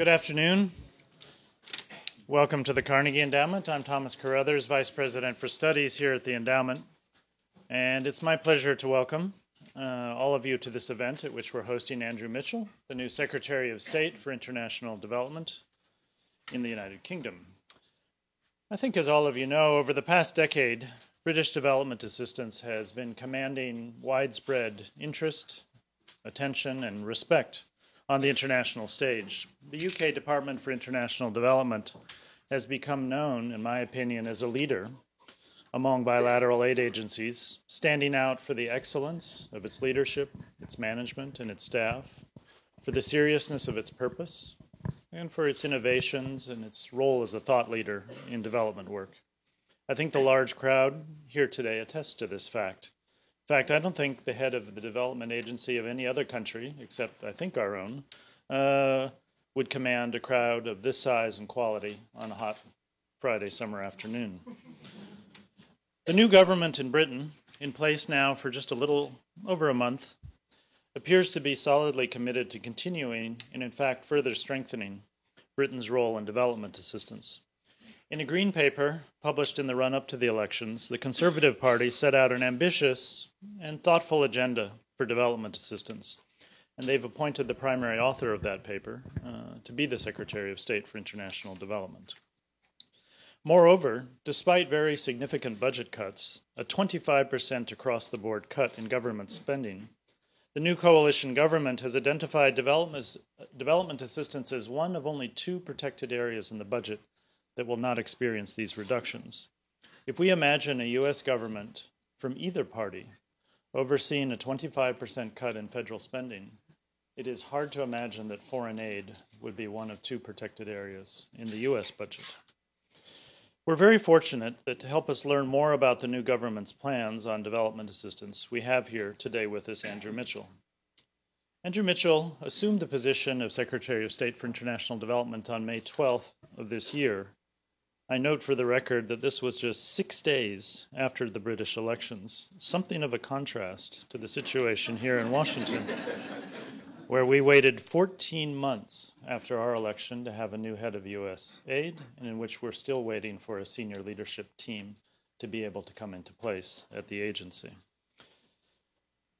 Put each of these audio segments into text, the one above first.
Good afternoon. Welcome to the Carnegie Endowment. I'm Thomas Carruthers, Vice President for Studies here at the Endowment. And it's my pleasure to welcome all of you to this event at which we're hosting Andrew Mitchell, the new Secretary of State for International Development in the United Kingdom. I think, as all of you know, over the past decade, British development assistance has been commanding widespread interest, attention, and respect on the international stage. The UK Department for International Development has become known, in my opinion, as a leader among bilateral aid agencies, standing out for the excellence of its leadership, its management, and its staff, for the seriousness of its purpose, and for its innovations and its role as a thought leader in development work. I think the large crowd here today attests to this fact. In fact, I don't think the head of the development agency of any other country, except I think our own, would command a crowd of this size and quality on a hot Friday summer afternoon. The new government in Britain, in place now for just a little over a month, appears to be solidly committed to continuing and, in fact, further strengthening Britain's role in development assistance. In a Green Paper published in the run-up to the elections, the Conservative Party set out an ambitious and thoughtful agenda for development assistance, and they've appointed the primary author of that paper to be the Secretary of State for International Development. Moreover, despite very significant budget cuts, a 25% across-the-board cut in government spending, the new coalition government has identified development assistance as one of only two protected areas in the budget that will not experience these reductions. If we imagine a U.S. government from either party overseeing a 25% cut in federal spending, it is hard to imagine that foreign aid would be one of two protected areas in the U.S. budget. We're very fortunate that to help us learn more about the new government's plans on development assistance, we have here today with us Andrew Mitchell. Andrew Mitchell assumed the position of Secretary of State for International Development on May 12th of this year. I note for the record that this was just 6 days after the British elections, something of a contrast to the situation here in Washington, where we waited 14 months after our election to have a new head of U.S. aid, and in which we're still waiting for a senior leadership team to be able to come into place at the agency.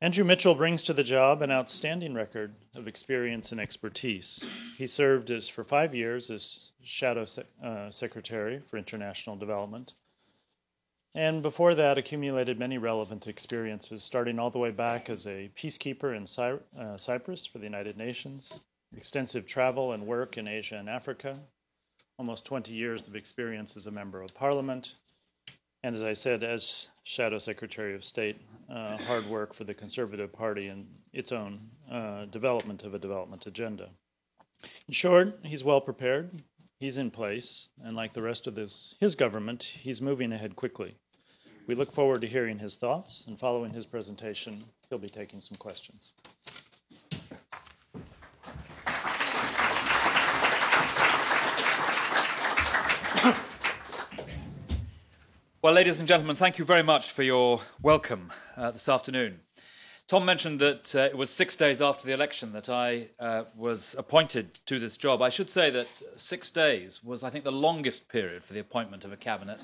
Andrew Mitchell brings to the job an outstanding record of experience and expertise. He served for 5 years as Shadow Secretary for International Development, and before that accumulated many relevant experiences, starting all the way back as a peacekeeper in Cyprus for the United Nations, extensive travel and work in Asia and Africa, almost 20 years of experience as a member of Parliament, and as I said, as Shadow Secretary of State, hard work for the Conservative Party and its own development of a development agenda. In short, he's well prepared, he's in place, and like the rest of his government, he's moving ahead quickly. We look forward to hearing his thoughts, and following his presentation, he'll be taking some questions. Well, ladies and gentlemen, thank you very much for your welcome this afternoon. Tom mentioned that it was 6 days after the election that I was appointed to this job. I should say that 6 days was, I think, the longest period for the appointment of a cabinet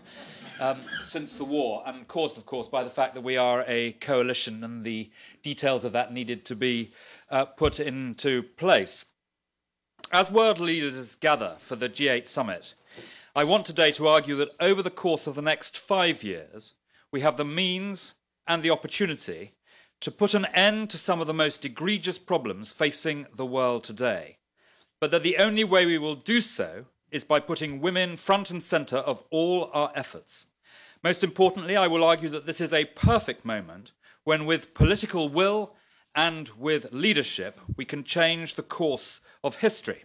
since the war, and caused, of course, by the fact that we are a coalition and the details of that needed to be put into place. As world leaders gather for the G8 summit, I want today to argue that over the course of the next 5 years, we have the means and the opportunity to put an end to some of the most egregious problems facing the world today, but that the only way we will do so is by putting women front and centre of all our efforts. Most importantly, I will argue that this is a perfect moment when, with political will and with leadership, we can change the course of history.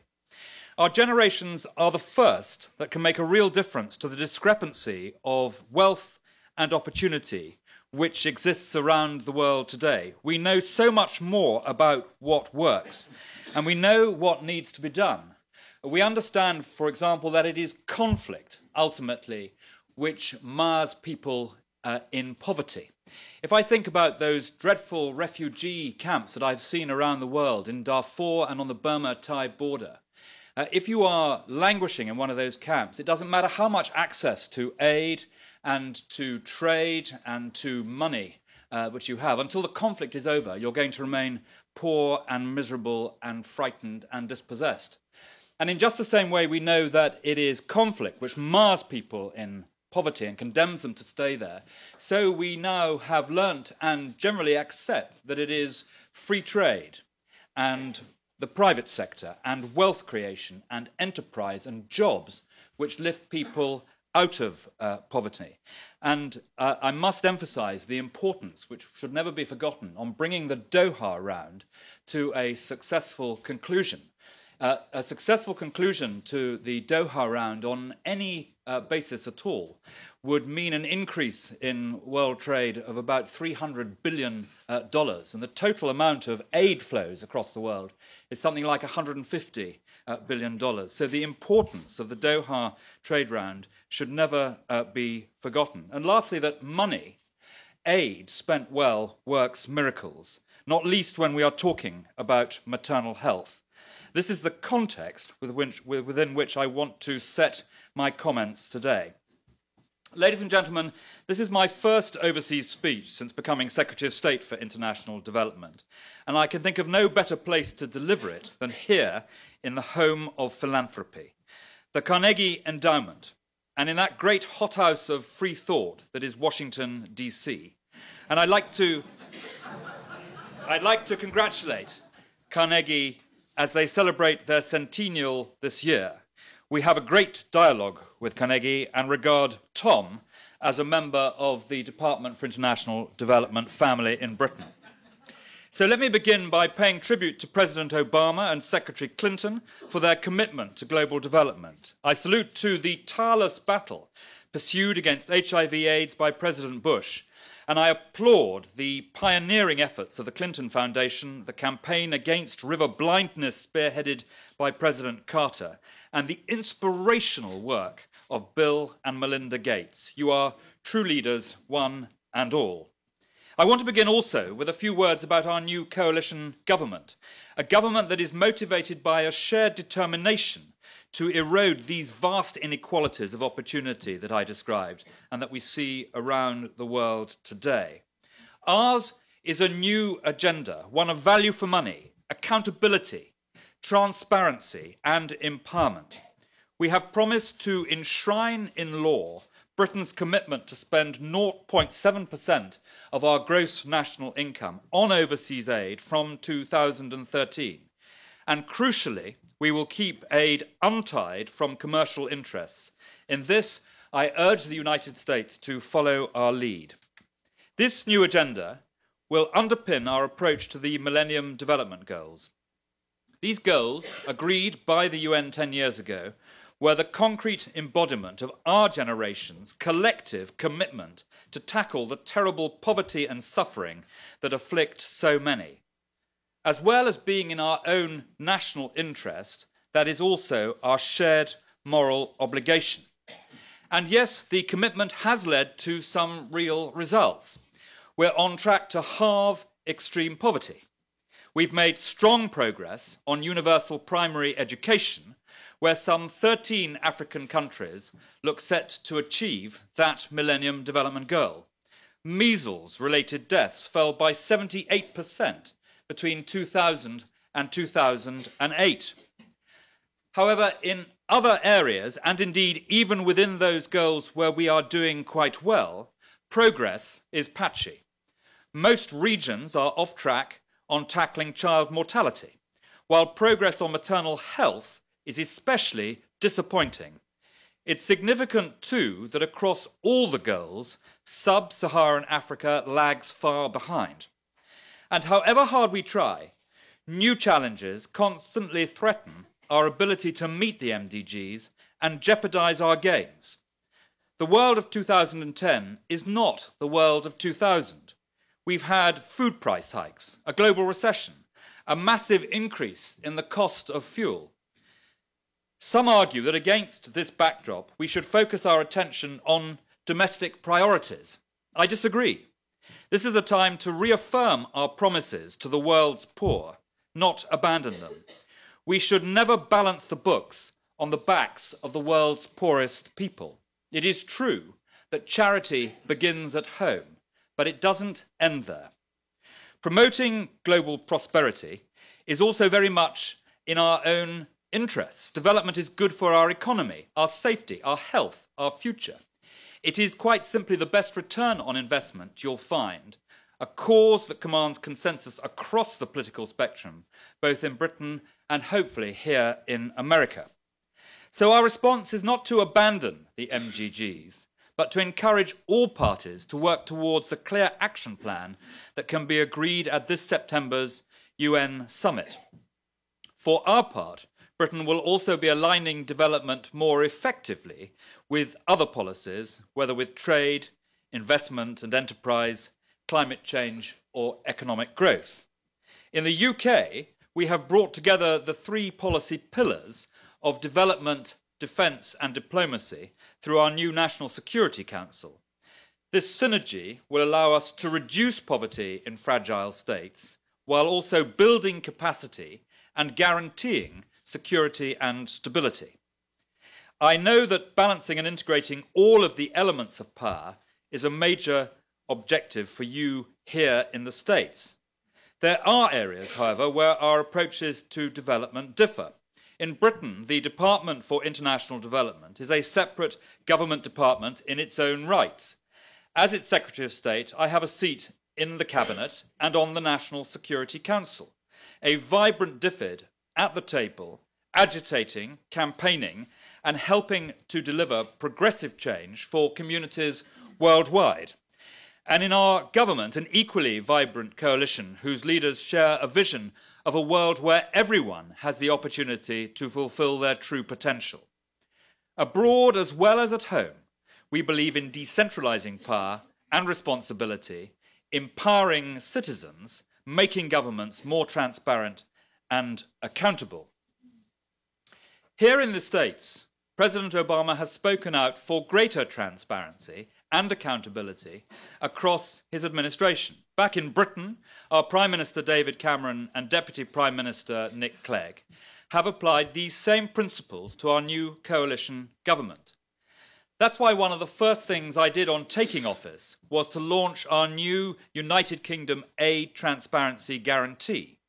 Our generations are the first that can make a real difference to the discrepancy of wealth and opportunity which exists around the world today. We know so much more about what works, and we know what needs to be done. We understand, for example, that it is conflict, ultimately, which mars people in poverty. If I think about those dreadful refugee camps that I've seen around the world, in Darfur and on the Burma-Thai border, If you are languishing in one of those camps, it doesn't matter how much access to aid and to trade and to money which you have. Until the conflict is over, you're going to remain poor and miserable and frightened and dispossessed. And in just the same way, we know that it is conflict which mars people in poverty and condemns them to stay there. So we now have learnt and generally accept that it is free trade and the private sector and wealth creation and enterprise and jobs which lift people out of poverty. And I must emphasize the importance, which should never be forgotten, on bringing the Doha round to a successful conclusion. A successful conclusion to the Doha round on any basis at all would mean an increase in world trade of about $300 billion, and the total amount of aid flows across the world is something like $150 billion. So the importance of the Doha trade round should never be forgotten. And lastly, that money, aid spent well, works miracles, not least when we are talking about maternal health. This is the context within which I want to set my comments today. Ladies and gentlemen, this is my first overseas speech since becoming Secretary of State for International Development, and I can think of no better place to deliver it than here in the home of philanthropy, the Carnegie Endowment, and in that great hothouse of free thought that is Washington, D.C. And I'd like to congratulate Carnegie as they celebrate their centennial this year. We have a great dialogue with Carnegie and regard Tom as a member of the Department for International Development family in Britain. So let me begin by paying tribute to President Obama and Secretary Clinton for their commitment to global development. I salute too the tireless battle pursued against HIV/AIDS by President Bush, and I applaud the pioneering efforts of the Clinton Foundation, the campaign against river blindness spearheaded by President Carter, and the inspirational work of Bill and Melinda Gates. You are true leaders, one and all. I want to begin also with a few words about our new coalition government, a government that is motivated by a shared determination to erode these vast inequalities of opportunity that I described and that we see around the world today. Ours is a new agenda, one of value for money, accountability, transparency and empowerment. We have promised to enshrine in law Britain's commitment to spend 0.7% of our gross national income on overseas aid from 2013. And crucially, we will keep aid untied from commercial interess. In this, I urge the United States to follow our lead. This new agenda will underpin our approach to the Millennium Development Goals. These goals, agreed by the UN 10 years ago, were the concrete embodiment of our generation's collective commitment to tackle the terrible poverty and suffering that afflict so many. As well as being in our own national interest, that is also our shared moral obligation. And yes, the commitment has led to some real results. We're on track to halve extreme poverty. We've made strong progress on universal primary education, where some 13 African countries look set to achieve that Millennium Development Goal. Measles-related deaths fell by 78% between 2000 and 2008. However, in other areas, and indeed even within those goals where we are doing quite well, progress is patchy. Most regions are off track on tackling child mortality, while progress on maternal health is especially disappointing. It's significant, too, that across all the goals, sub-Saharan Africa lags far behind. And however hard we try, new challenges constantly threaten our ability to meet the MDGs and jeopardize our gains. The world of 2010 is not the world of 2000. We've had food price hikes, a global recession, a massive increase in the cost of fuel. Some argue that against this backdrop, we should focus our attention on domestic priorities. I disagree. This is a time to reaffirm our promises to the world's poor, not abandon them. we should never balance the books on the backs of the world's poorest people. It is true that charity begins at home, but it doesn't end there. Promoting global prosperity is also very much in our own interests. Development is good for our economy, our safety, our health, our future. It is quite simply the best return on investment you'll find, a cause that commands consensus across the political spectrum, both in Britain and hopefully here in America. So our response is not to abandon the MGGs, but to encourage all parties to work towards a clear action plan that can be agreed at this September's UN summit. For our part, Britain will also be aligning development more effectively with other policies, whether with trade, investment and enterprise, climate change or economic growth. In the UK, we have brought together the three policy pillars of development, defence and diplomacy through our new National Security Council. This synergy will allow us to reduce poverty in fragile states while also building capacity and guaranteeing security and stability. I know that balancing and integrating all of the elements of power is a major objective for you here in the States. There are areas, however, where our approaches to development differ. In Britain, the Department for International Development is a separate government department in its own right. As its Secretary of State, I have a seat in the Cabinet and on the National Security Council, a vibrant DFID at the table, agitating, campaigning, and helping to deliver progressive change for communities worldwide. And in our government, an equally vibrant coalition whose leaders share a vision of a world where everyone has the opportunity to fulfil their true potential. Abroad as well as at home, we believe in decentralizing power and responsibility, empowering citizens, making governments more transparent and accountable. Here in the States, President Obama has spoken out for greater transparency and accountability across his administration. Back in Britain, our Prime Minister David Cameron and Deputy Prime Minister Nick Clegg have applied these same principles to our new coalition government. That's why one of the first things I did on taking office was to launch our new United Kingdom Aid Transparency Guarantee,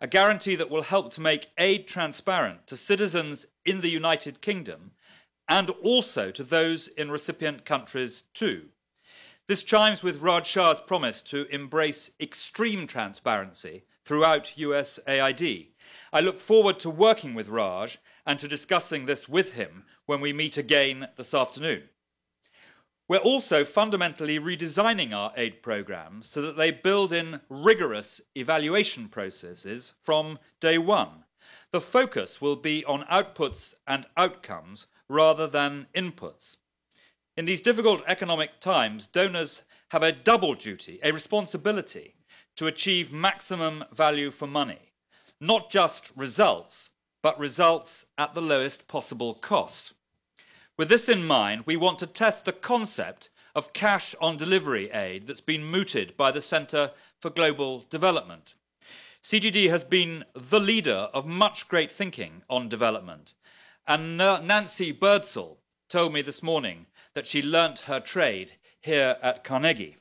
a guarantee that will help to make aid transparent to citizens in the United Kingdom and also to those in recipient countries too. This chimes with Raj Shah's promise to embrace extreme transparency throughout USAID. I look forward to working with Raj and to discussing this with him when we meet again this afternoon. We're also fundamentally redesigning our aid programs so that they build in rigorous evaluation processes from day one. The focus will be on outputs and outcomes rather than inputs. In these difficult economic times, donors have a double duty, a responsibility to achieve maximum value for money. Not just results, but results at the lowest possible cost. With this in mind, we want to test the concept of cash on delivery aid that's been mooted by the Centre for Global Development. CGD has been the leader of much great thinking on development, and Nancy Birdsall told me this morning that she learnt her trade here at Carnegie.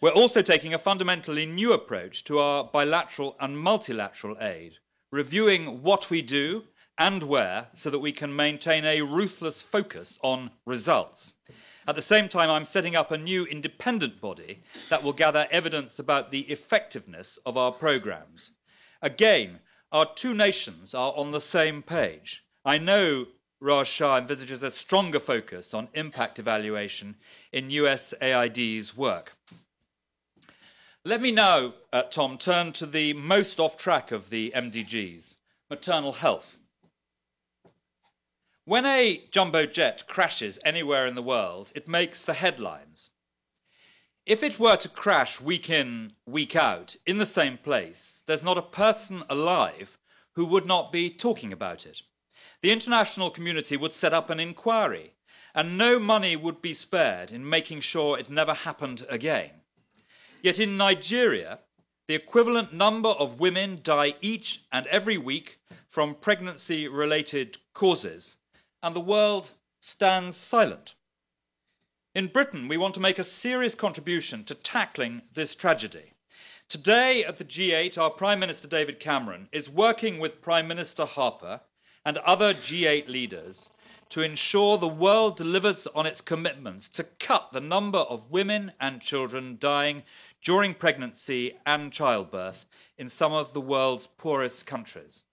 We're also taking a fundamentally new approach to our bilateral and multilateral aid, reviewing what we do and where so that we can maintain a ruthless focus on results. At the same time, I'm setting up a new independent body that will gather evidence about the effectiveness of our programs. Again, our two nations are on the same page. I know Raj Shah envisages a stronger focus on impact evaluation in USAID's work. Let me now, Tom, turn to the most off track of the MDGs, maternal health. When a jumbo jet crashes anywhere in the world, it makes the headlines. If it were to crash week in, week out, in the same place, there's not a person alive who would not be talking about it. The international community would set up an inquiry, and no money would be spared in making sure it never happened again. Yet in Nigeria, the equivalent number of women die each and every week from pregnancy-related causes, and the world stands silent. In Britain, we want to make a serious contribution to tackling this tragedy. Today at the G8, our Prime Minister David Cameron is working with Prime Minister Harper and other G8 leaders to ensure the world delivers on its commitments to cut the number of women and children dying during pregnancy and childbirth in some of the world's poorest countries.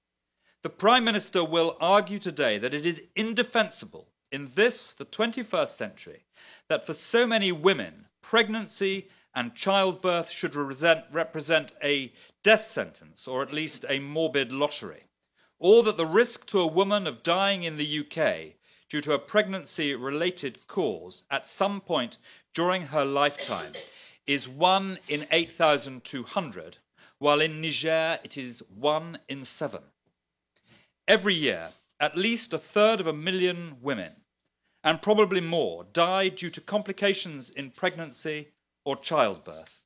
The Prime Minister will argue today that it is indefensible in this, the 21st century, that for so many women, pregnancy and childbirth should represent a death sentence or at least a morbid lottery, or that the risk to a woman of dying in the UK due to a pregnancy-related cause at some point during her lifetime is 1 in 8,200, while in Niger it is 1 in 7. Every year, at least 1/3 women, and probably more, die due to complications in pregnancy or childbirth.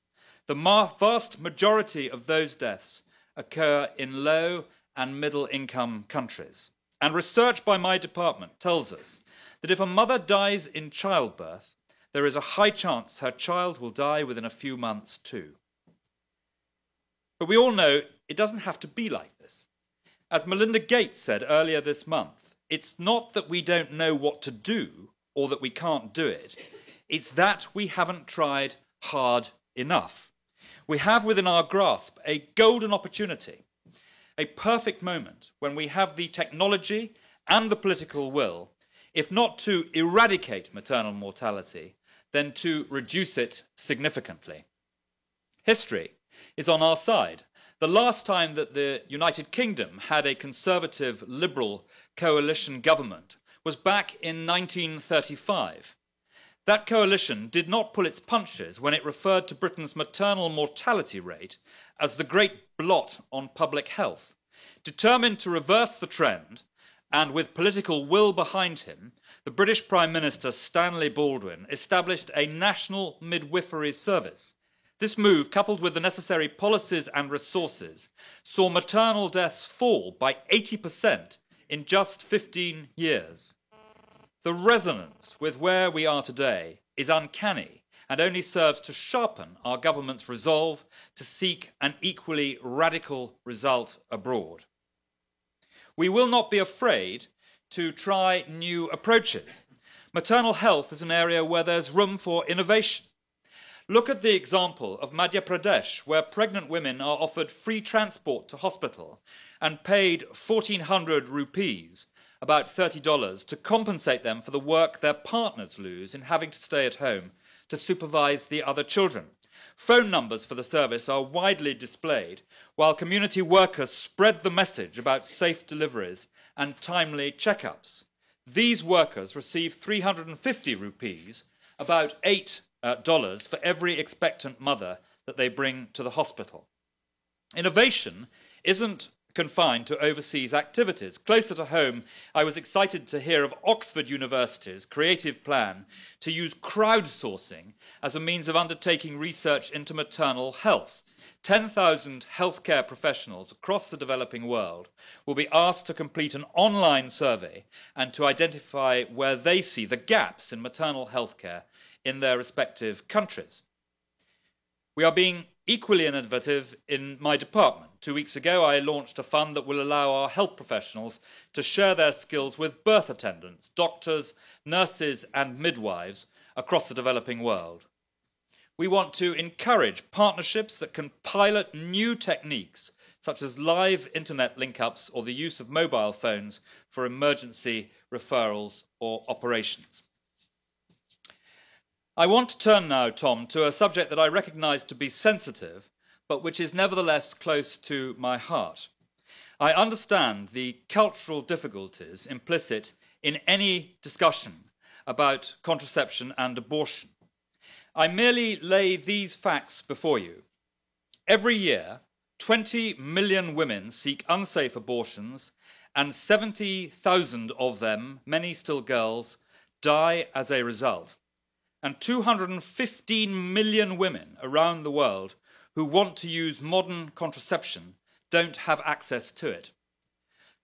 The vast majority of those deaths occur in low and middle-income countries. And research by my department tells us that if a mother dies in childbirth, there is a high chance her child will die within a few months too. But we all know it doesn't have to be like this. As Melinda Gates said earlier this month, it's not that we don't know what to do or that we can't do it. It's that we haven't tried hard enough. We have within our grasp a golden opportunity, a perfect moment when we have the technology and the political will, if not to eradicate maternal mortality, then to reduce it significantly. History is on our side. The last time that the United Kingdom had a conservative liberal coalition government was back in 1935. That coalition did not pull its punches when it referred to Britain's maternal mortality rate as the great blot on public health. Determined to reverse the trend, and with political will behind him, the British Prime Minister Stanley Baldwin established a national midwifery service. This move, coupled with the necessary policies and resources, saw maternal deaths fall by 80% in just 15 years. The resonance with where we are today is uncanny and only serves to sharpen our government's resolve to seek an equally radical result abroad. We will not be afraid to try new approaches. Maternal health is an area where there's room for innovation. Look at the example of Madhya Pradesh, where pregnant women are offered free transport to hospital and paid 1,400 rupees, about $30, to compensate them for the work their partners lose in having to stay at home to supervise the other children. Phone numbers for the service are widely displayed, while community workers spread the message about safe deliveries and timely checkups. These workers receive 350 rupees, about $8 for every expectant mother that they bring to the hospital. Innovation isn't confined to overseas activities. Closer to home, I was excited to hear of Oxford University's creative plan to use crowdsourcing as a means of undertaking research into maternal health. 10,000 healthcare professionals across the developing world will be asked to complete an online survey and to identify where they see the gaps in maternal healthcare in their respective countries. We are being equally innovative in my department. 2 weeks ago, I launched a fund that will allow our health professionals to share their skills with birth attendants, doctors, nurses, and midwives across the developing world. We want to encourage partnerships that can pilot new techniques, such as live internet link-ups or the use of mobile phones for emergency referrals or operations. I want to turn now, Tom, to a subject that I recognise to be sensitive, but which is nevertheless close to my heart. I understand the cultural difficulties implicit in any discussion about contraception and abortion. I merely lay these facts before you. Every year, 20 million women seek unsafe abortions, and 70,000 of them, many still girls, die as a result. And 215 million women around the world who want to use modern contraception don't have access to it.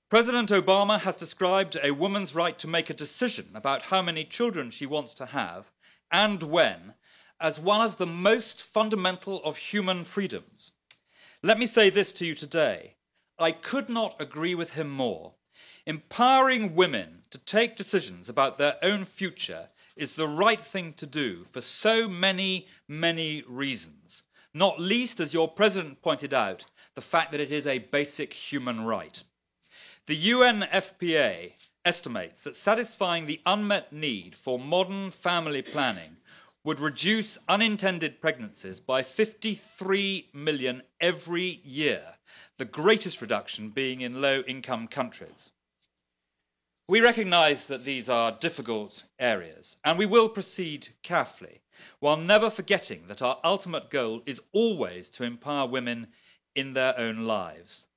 President Obama has described a woman's right to make a decision about how many children she wants to have and when as one of the most fundamental of human freedoms. Let me say this to you today. I could not agree with him more. Empowering women to take decisions about their own future is the right thing to do for so many, many reasons, not least, as your president pointed out, the fact that it is a basic human right. The UNFPA estimates that satisfying the unmet need for modern family planning would reduce unintended pregnancies by 53 million every year, the greatest reduction being in low-income countries. We recognise that these are difficult areas, and we will proceed carefully, while never forgetting that our ultimate goal is always to empower women in their own lives.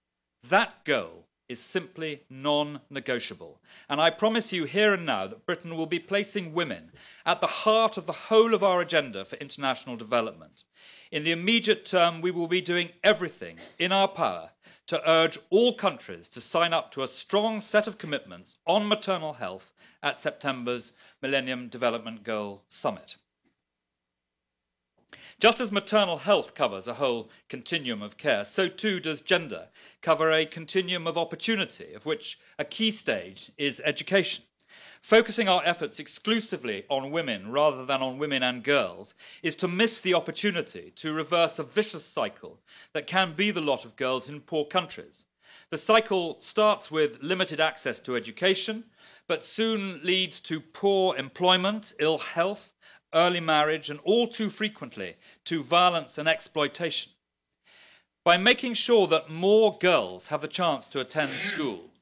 That goal is simply non-negotiable, and I promise you here and now that Britain will be placing women at the heart of the whole of our agenda for international development. In the immediate term, we will be doing everything in our power to urge all countries to sign up to a strong set of commitments on maternal health at September's Millennium Development Goal Summit. Just as maternal health covers a whole continuum of care, so too does gender cover a continuum of opportunity, of which a key stage is education. Focusing our efforts exclusively on women rather than on women and girls is to miss the opportunity to reverse a vicious cycle that can be the lot of girls in poor countries. The cycle starts with limited access to education, but soon leads to poor employment, ill health, early marriage, and all too frequently to violence and exploitation. By making sure that more girls have the chance to attend school,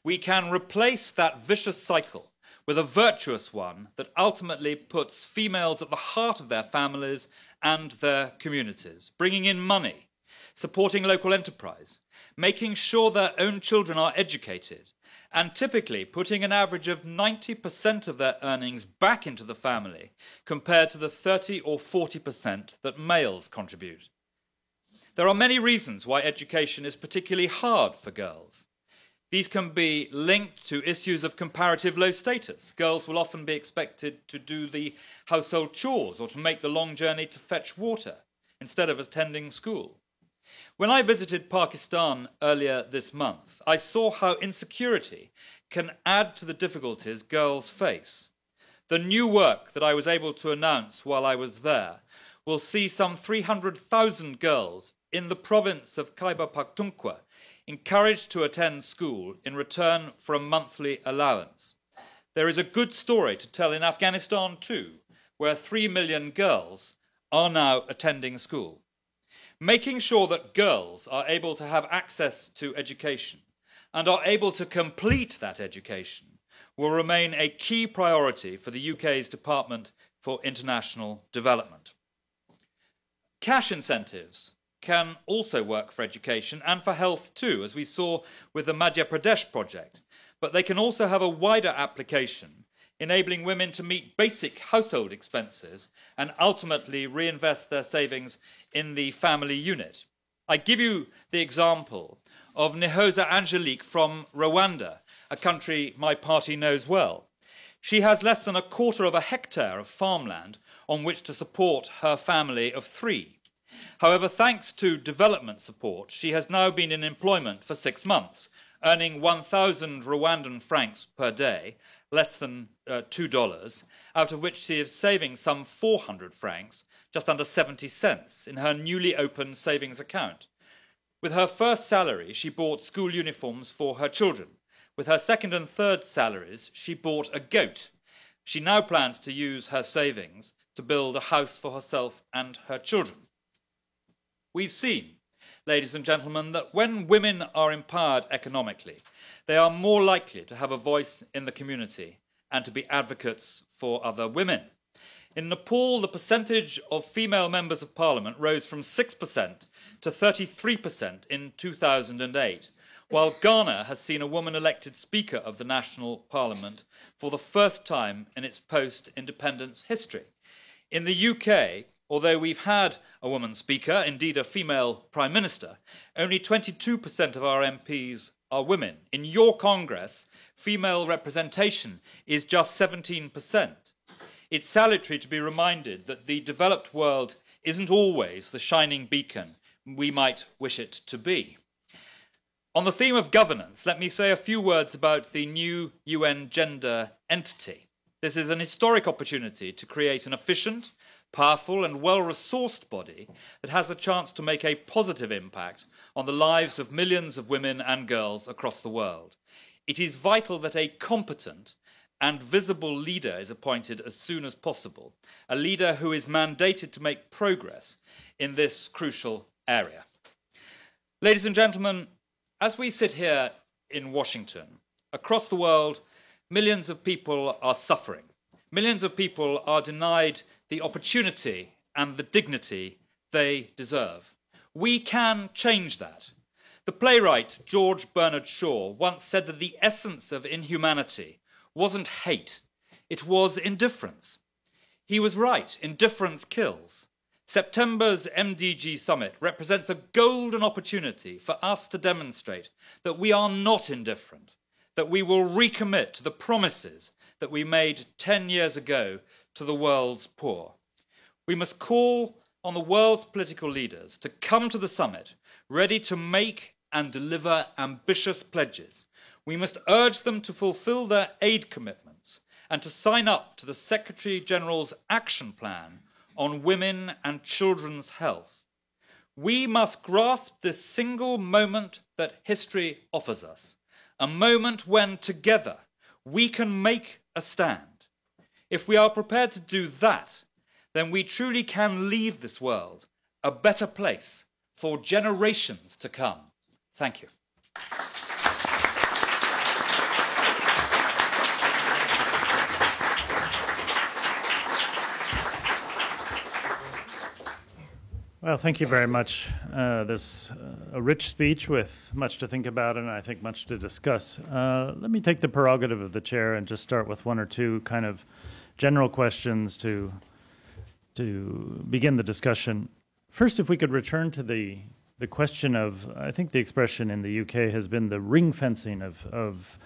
we can replace that vicious cycle with a virtuous one that ultimately puts females at the heart of their families and their communities, bringing in money, supporting local enterprise, making sure their own children are educated, and typically putting an average of 90% of their earnings back into the family compared to the 30 or 40% that males contribute. There are many reasons why education is particularly hard for girls. These can be linked to issues of comparative low status. Girls will often be expected to do the household chores or to make the long journey to fetch water instead of attending school. When I visited Pakistan earlier this month, I saw how insecurity can add to the difficulties girls face. The new work that I was able to announce while I was there will see some 300,000 girls in the province of Khyber Pakhtunkhwa encouraged to attend school in return for a monthly allowance. There is a good story to tell in Afghanistan too, where 3 million girls are now attending school. Making sure that girls are able to have access to education and are able to complete that education will remain a key priority for the UK's Department for International Development. Cash incentives can also work for education and for health too, as we saw with the Madhya Pradesh project, but they can also have a wider application, enabling women to meet basic household expenses and ultimately reinvest their savings in the family unit. I give you the example of Nihoza Angelique from Rwanda, a country my party knows well. She has less than 1/4 hectare of farmland on which to support her family of 3. However, thanks to development support, she has now been in employment for 6 months, earning 1,000 Rwandan francs per day, less than $2, out of which she is saving some 400 francs, just under 70 cents, in her newly opened savings account. With her first salary, she bought school uniforms for her children. With her second and third salaries, she bought a goat. She now plans to use her savings to build a house for herself and her children. We've seen, ladies and gentlemen, that when women are empowered economically, they are more likely to have a voice in the community and to be advocates for other women. In Nepal, the percentage of female members of parliament rose from 6% to 33% in 2008, while Ghana has seen a woman elected Speaker of the National Parliament for the first time in its post-independence history. In the UK, although we've had a woman speaker, indeed a female prime minister, only 22% of our MPs are women. In your Congress, female representation is just 17%. It's salutary to be reminded that the developed world isn't always the shining beacon we might wish it to be. On the theme of governance, let me say a few words about the new UN gender entity. This is an historic opportunity to create an efficient, powerful and well-resourced body that has a chance to make a positive impact on the lives of millions of women and girls across the world. It is vital that a competent and visible leader is appointed as soon as possible, a leader who is mandated to make progress in this crucial area. Ladies and gentlemen, as we sit here in Washington, across the world, millions of people are suffering. Millions of people are denied the opportunity and the dignity they deserve. We can change that. The playwright George Bernard Shaw once said that the essence of inhumanity wasn't hate, it was indifference. He was right, indifference kills. September's MDG summit represents a golden opportunity for us to demonstrate that we are not indifferent, that we will recommit to the promises that we made 10 years ago to the world's poor. We must call on the world's political leaders to come to the summit ready to make and deliver ambitious pledges. We must urge them to fulfill their aid commitments and to sign up to the Secretary-General's action plan on women and children's health. We must grasp this single moment that history offers us, a moment when together we can make a stand. If we are prepared to do that, then we truly can leave this world a better place for generations to come. Thank you. Well, thank you very much. This a rich speech with much to think about and I think much to discuss. Let me take the prerogative of the chair and just start with one or two kind of general questions to begin the discussion. First, if we could return to the question of, I think the expression in the UK has been the ring fencing of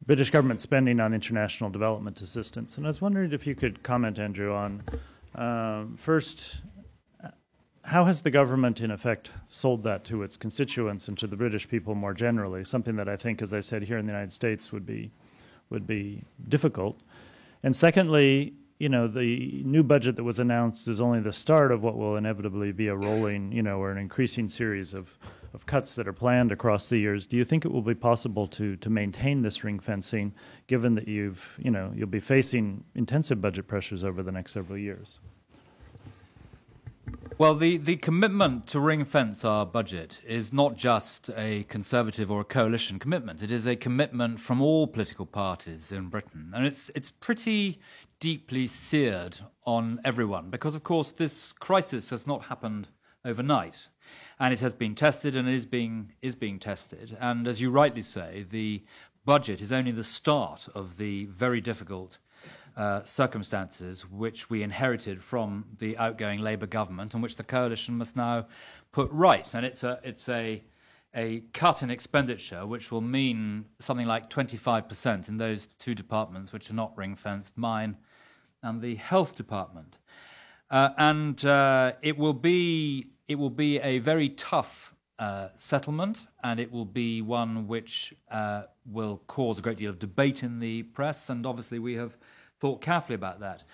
British government spending on international development assistance. And I was wondering if you could comment, Andrew, on first, how has the government, in effect, sold that to its constituents and to the British people more generally? Something that I think, as I said, here in the United States would be difficult. And secondly, you know, the new budget that was announced is only the start of what will inevitably be a rolling, you know, or an increasing series of cuts that are planned across the years. Do you think it will be possible to maintain this ring fencing, given that you'll be facing intensive budget pressures over the next several years? Well, the commitment to ring fence our budget is not just a Conservative or a coalition commitment. It is a commitment from all political parties in Britain. And it's pretty deeply seared on everyone because, of course, this crisis has not happened overnight. And it has been tested and is being tested. And as you rightly say, the budget is only the start of the very difficult circumstances which we inherited from the outgoing Labour government and which the coalition must now put right. And it's a cut in expenditure which will mean something like 25% in those two departments which are not ring-fenced, mine and the health department. It will be a very tough settlement, and it will be one which will cause a great deal of debate in the press, and obviously we have thought carefully about that.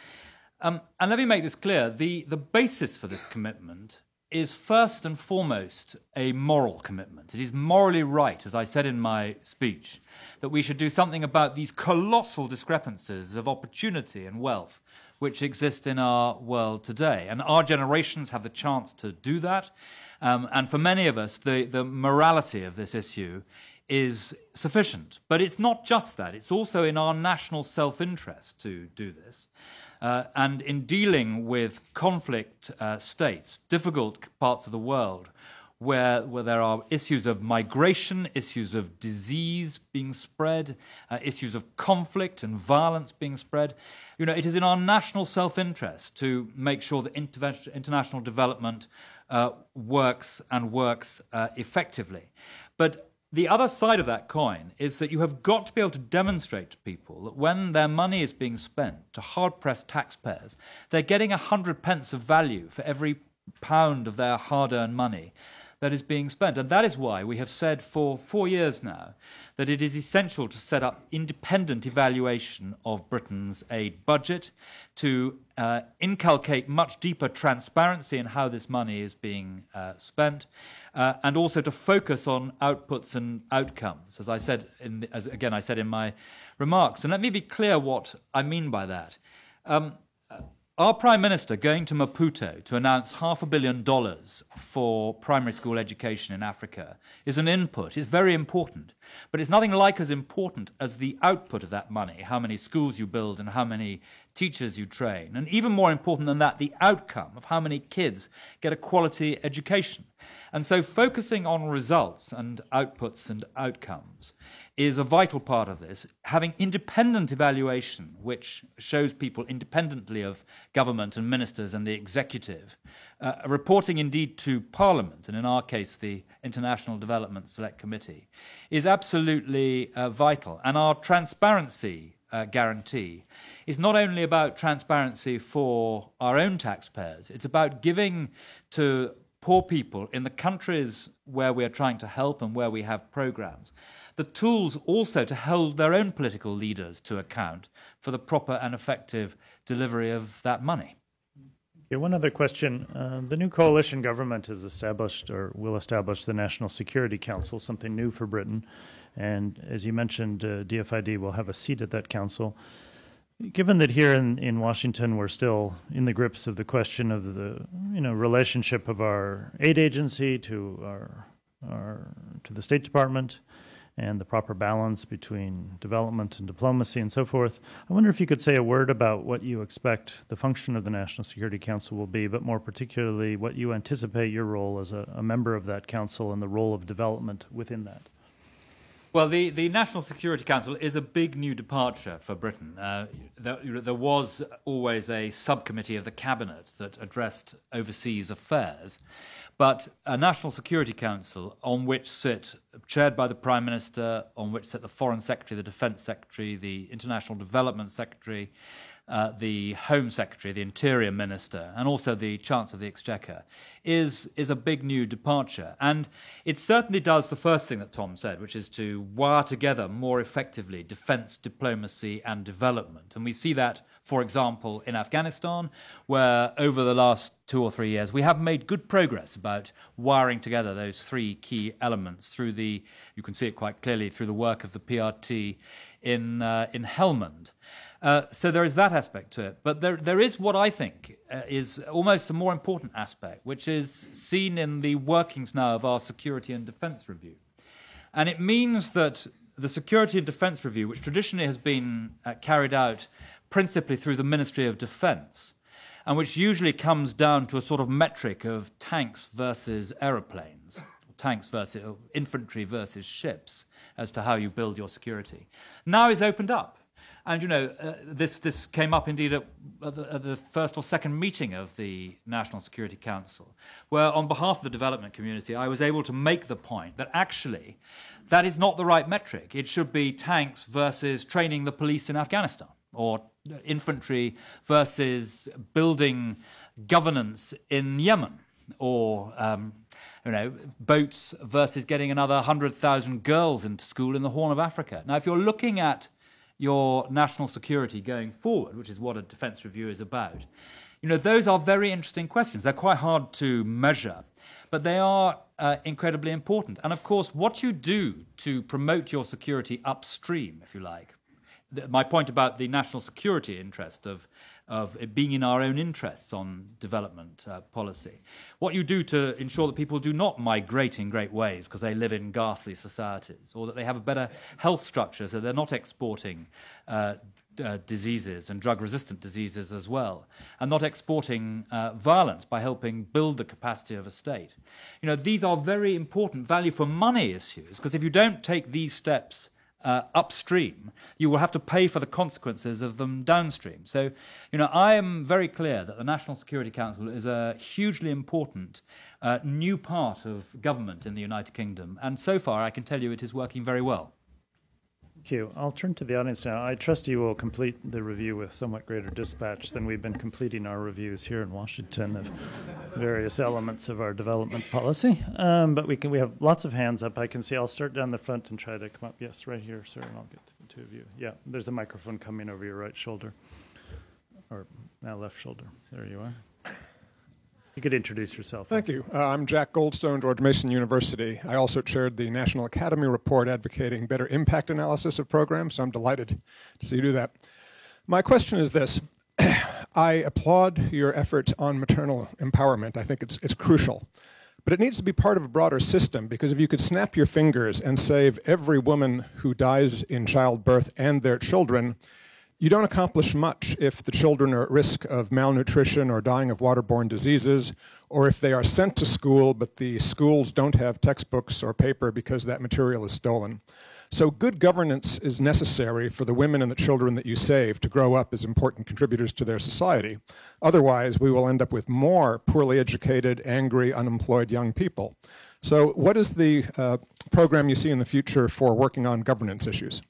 And let me make this clear. The basis for this commitment is first and foremost a moral commitment. It is morally right, as I said in my speech, that we should do something about these colossal discrepancies of opportunity and wealth which exist in our world today. And our generations have the chance to do that. And for many of us, the morality of this issue is sufficient. But it's not just that. It's also in our national self-interest to do this. And in dealing with conflict states, difficult parts of the world, where there are issues of migration, issues of disease being spread, issues of conflict and violence being spread. It is in our national self-interest to make sure that international development works effectively. But the other side of that coin is that you have got to be able to demonstrate to people that when their money is being spent to hard-pressed taxpayers, they're getting 100 pence of value for every pound of their hard-earned money that is being spent. And that is why we have said for 4 years now that it is essential to set up independent evaluation of Britain's aid budget, to inculcate much deeper transparency in how this money is being spent, and also to focus on outputs and outcomes, as I said in my remarks. And let me be clear what I mean by that. Our Prime Minister going to Maputo to announce $500 million for primary school education in Africa is an input. It's very important. But it's nothing like as important as the output of that money, how many schools you build and how many teachers you train. And even more important than that, the outcome of how many kids get a quality education. And so focusing on results and outputs and outcomes is a vital part of this. Having independent evaluation, which shows people independently of government and ministers and the executive, reporting indeed to Parliament, and in our case the International Development Select Committee, is absolutely vital. And our transparency guarantee is not only about transparency for our own taxpayers, it's about giving to poor people in the countries where we are trying to help and where we have programs the tools also to hold their own political leaders to account for the proper and effective delivery of that money. Yeah, one other question. The new coalition government has established or will establish the National Security Council, something new for Britain. And as you mentioned, DFID will have a seat at that council. Given that here in Washington we're still in the grips of the question of the relationship of our aid agency to to the State Department and the proper balance between development and diplomacy and so forth, I wonder if you could say a word about what you expect the function of the National Security Council will be, but more particularly what you anticipate your role as a member of that council and the role of development within that. Well, the National Security Council is a big new departure for Britain. There was always a subcommittee of the Cabinet that addressed overseas affairs, but a National Security Council on which sit, chaired by the Prime Minister, on which sit the Foreign Secretary, the Defence Secretary, the International Development Secretary, the Home Secretary, the Interior Minister, and also the Chancellor of the Exchequer, is a big new departure. And it certainly does the first thing that Tom said, which is to wire together more effectively defence, diplomacy and development. And we see that, for example, in Afghanistan, where over the last 2 or 3 years we have made good progress about wiring together those three key elements through you can see it quite clearly through the work of the PRT in Helmand. So there is that aspect to it. But there is what I think is almost a more important aspect, which is seen in the workings now of our Security and Defence Review. And it means that the Security and Defence Review, which traditionally has been carried out principally through the Ministry of Defence, and which usually comes down to a sort of metric of tanks versus aeroplanes, tanks versus infantry versus ships, as to how you build your security, now is opened up. And, this came up indeed at the first or second meeting of the National Security Council, where on behalf of the development community, I was able to make the point that actually that is not the right metric. It should be tanks versus training the police in Afghanistan, or infantry versus building governance in Yemen, or boats versus getting another 100,000 girls into school in the Horn of Africa. Now, if you're looking at your national security going forward, which is what a defence review is about, those are very interesting questions. They're quite hard to measure, but they are incredibly important. And of course, what you do to promote your security upstream, if you like, my point about the national security interest of it being in our own interests on development policy. What you do to ensure that people do not migrate in great ways because they live in ghastly societies, or that they have a better health structure so they're not exporting diseases and drug-resistant diseases as well, and not exporting violence by helping build the capacity of a state. You know, these are very important value for money issues, because if you don't take these steps upstream, you will have to pay for the consequences of them downstream. So, you know, I am very clear that the National Security Council is a hugely important new part of government in the United Kingdom, and so far I can tell you it is working very well. Thank you. I'll turn to the audience now. I trust you will complete the review with somewhat greater dispatch than we've been completing our reviews here in Washington of various elements of our development policy. But we have lots of hands up. I can see. I'll start down the front and try to come up. Yes, right here, sir, and I'll get to the two of you. Yeah, there's a microphone coming over your right shoulder, or now left shoulder. There you are. You could introduce yourself. Thank you. I'm Jack Goldstone, George Mason University. I also chaired the National Academy report advocating better impact analysis of programs, so I'm delighted to see you do that. My question is this. I applaud your efforts on maternal empowerment. I think it's crucial. But it needs to be part of a broader system, because if you could snap your fingers and save every woman who dies in childbirth and their children, you don't accomplish much if the children are at risk of malnutrition or dying of waterborne diseases, or if they are sent to school but the schools don't have textbooks or paper because that material is stolen. So good governance is necessary for the women and the children that you save to grow up as important contributors to their society. Otherwise, we will end up with more poorly educated, angry, unemployed young people. So what is the program you see in the future for working on governance issues?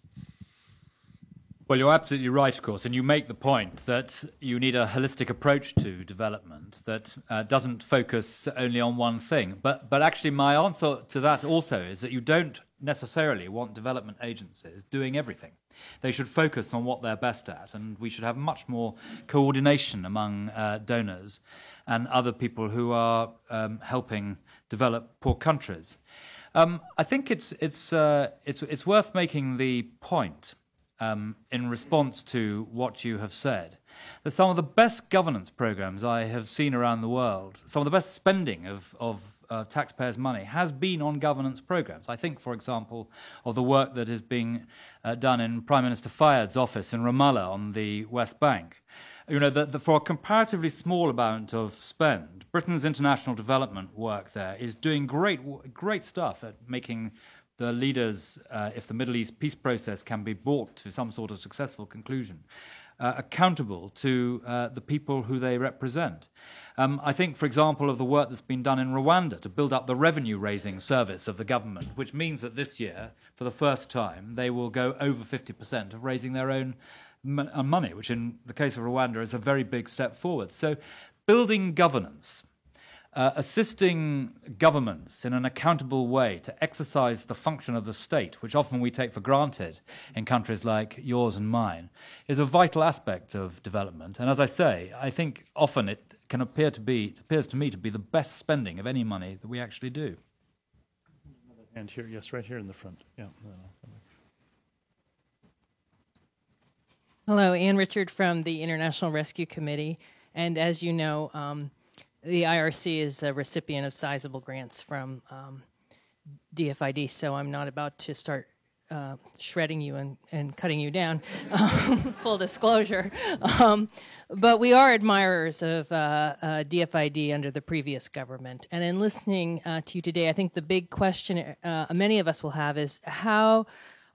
Well, you're absolutely right, of course, and you make the point that you need a holistic approach to development that doesn't focus only on one thing. But actually my answer to that also is that you don't necessarily want development agencies doing everything. They should focus on what they're best at, and we should have much more coordination among donors and other people who are helping develop poor countries. I think it's worth making the point in response to what you have said, that some of the best governance programs I have seen around the world, some of the best spending of taxpayers' money has been on governance programs. I think, for example, of the work that is being done in Prime Minister Fayyad's office in Ramallah on the West Bank. You know, for a comparatively small amount of spend, Britain's international development work there is doing great stuff at making the leaders, if the Middle East peace process can be brought to some sort of successful conclusion, accountable to the people who they represent. I think, for example, of the work that's been done in Rwanda to build up the revenue-raising service of the government, which means that this year, for the first time, they will go over 50% of raising their own money, which in the case of Rwanda is a very big step forward. So building governance, assisting governments in an accountable way to exercise the function of the state, which often we take for granted in countries like yours and mine, is a vital aspect of development. And as I say, I think often it appears to me to be the best spending of any money that we actually do. And here, yes, right here in the front. Yeah. Hello, Ann Richard from the International Rescue Committee. And as you know, the IRC is a recipient of sizable grants from DFID, so I'm not about to start shredding you and cutting you down, full disclosure. But we are admirers of DFID under the previous government. And in listening to you today, I think the big question many of us will have is, how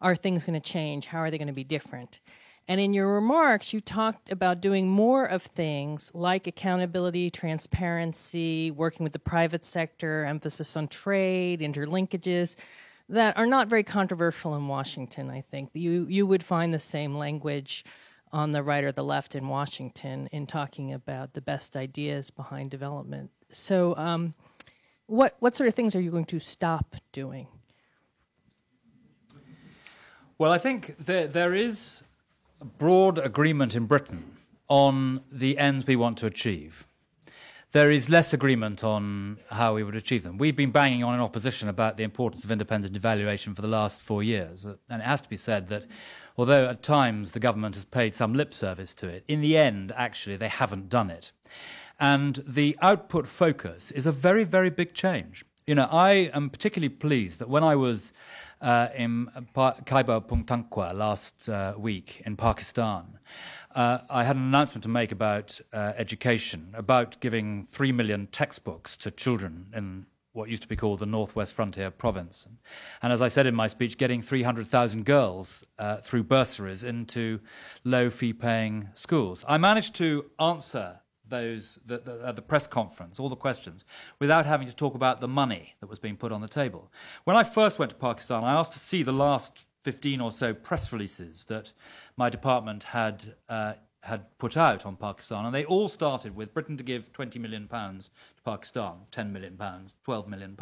are things going to change? How are they going to be different? And in your remarks, you talked about doing more of things like accountability, transparency, working with the private sector, emphasis on trade, interlinkages, that are not very controversial in Washington, I think. You would find the same language on the right or the left in Washington in talking about the best ideas behind development. So what sort of things are you going to stop doing? Well, I think there is broad agreement in Britain on the ends we want to achieve. There is less agreement on how we would achieve them. We've been banging on in opposition about the importance of independent evaluation for the last 4 years, and it has to be said that although at times the government has paid some lip service to it, in the end, actually, they haven't done it. And the output focus is a very, very big change. You know, I am particularly pleased that when I was in Khyber Pakhtunkhwa last week in Pakistan, I had an announcement to make about education, about giving 3 million textbooks to children in what used to be called the Northwest Frontier Province. And as I said in my speech, getting 300,000 girls through bursaries into low fee-paying schools. I managed to answer those at the press conference, all the questions, without having to talk about the money that was being put on the table. When I first went to Pakistan, I asked to see the last 15 or so press releases that my department had put out on Pakistan, and they all started with Britain to give £20 million to Pakistan, £10 million, £12 million.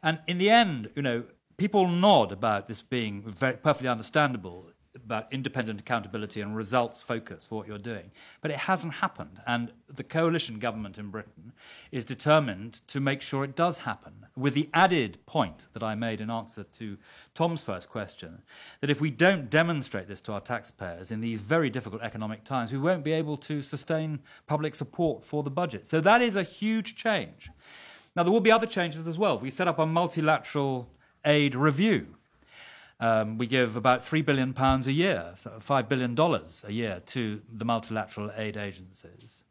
And in the end, you know, people nod about this being perfectly understandable, about independent accountability and results focus for what you're doing. But it hasn't happened. And the coalition government in Britain is determined to make sure it does happen, with the added point that I made in answer to Tom's first question, that if we don't demonstrate this to our taxpayers in these very difficult economic times, we won't be able to sustain public support for the budget. So that is a huge change. Now, there will be other changes as well. We set up a multilateral aid review. We give about £3 billion a year, so $5 billion a year to the multilateral aid agencies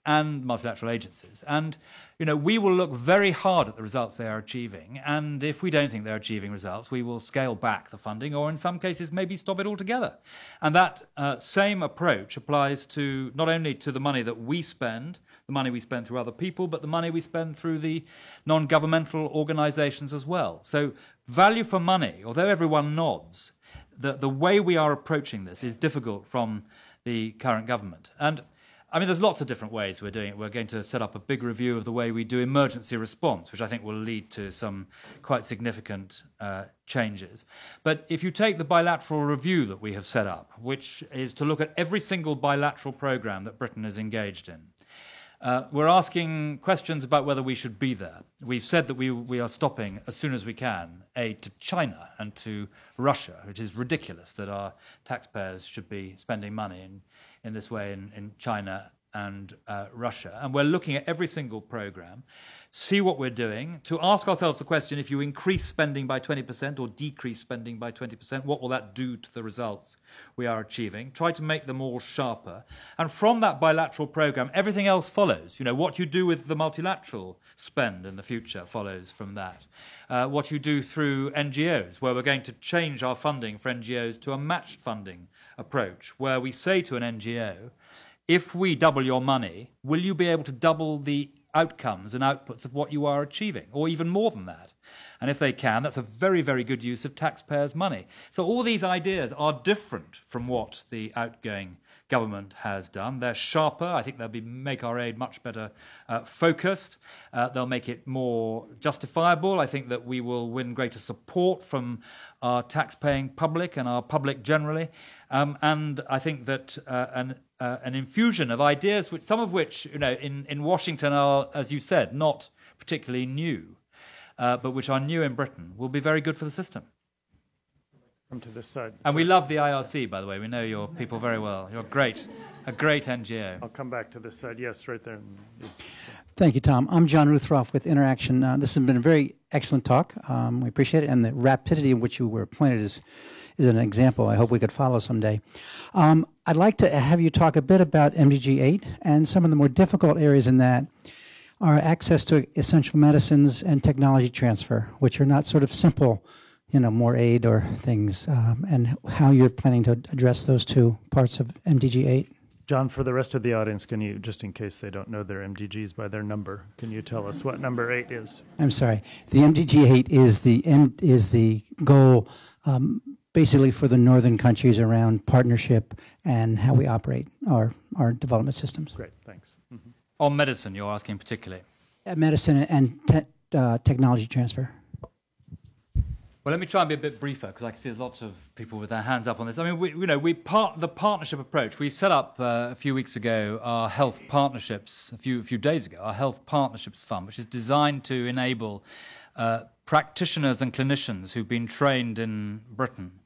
and multilateral agencies. And, you know, we will look very hard at the results they are achieving. And if we don't think they're achieving results, we will scale back the funding or in some cases maybe stop it altogether. And that same approach applies to not only to the money that we spend, the money we spend through other people, but the money we spend through the non-governmental organizations as well. So value for money, although everyone nods, the way we are approaching this is difficult from the current government. And I mean, there's lots of different ways we're doing it. We're going to set up a big review of the way we do emergency response, which I think will lead to some quite significant changes. But if you take the bilateral review that we have set up, which is to look at every single bilateral program that Britain is engaged in, we're asking questions about whether we should be there. We've said that we are stopping, as soon as we can, aid to China and to Russia, which is ridiculous that our taxpayers should be spending money in this way in China and Russia. And we're looking at every single program, see what we're doing, to ask ourselves the question, if you increase spending by 20% or decrease spending by 20%, what will that do to the results we are achieving? Try to make them all sharper. And from that bilateral program, everything else follows. You know, what you do with the multilateral spend in the future follows from that. What you do through NGOs, where we're going to change our funding for NGOs to a matched funding approach, where we say to an NGO, if we double your money, will you be able to double the outcomes and outputs of what you are achieving, or even more than that? And if they can, that's a very, very good use of taxpayers' money. So all these ideas are different from what the outgoing government has done. They're sharper. I think they'll make our aid much better focused. They'll make it more justifiable. I think that we will win greater support from our tax-paying public and our public generally. And I think that an infusion of ideas, which some of which, you know, in Washington are, as you said, not particularly new, but which are new in Britain, will be very good for the system. Come to this side. And we love the IRC, by the way. We know your people very well. You're great, a great NGO. I'll come back to this side. Yes, right there. Yes. Thank you, Tom. I'm John Ruthroff with Interaction. This has been a very excellent talk. We appreciate it, and the rapidity in which you were appointed is an example I hope we could follow someday. I'd like to have you talk a bit about MDG 8 and some of the more difficult areas in that are access to essential medicines and technology transfer, which are not sort of simple, you know, more aid or things, and how you're planning to address those two parts of MDG 8. John, for the rest of the audience, can you, just in case they don't know their MDGs by their number, can you tell us what number 8 is? I'm sorry. The MDG 8 is the goal basically for the northern countries around partnership and how we operate our development systems. Great, thanks. Mm-hmm. On medicine, you're asking particularly? Medicine and technology transfer. Well, let me try and be a bit briefer, because I can see there's lots of people with their hands up on this. I mean, the partnership approach. We set up a few weeks ago our health partnerships, a few days ago, our health partnerships fund, which is designed to enable practitioners and clinicians who've been trained in Britain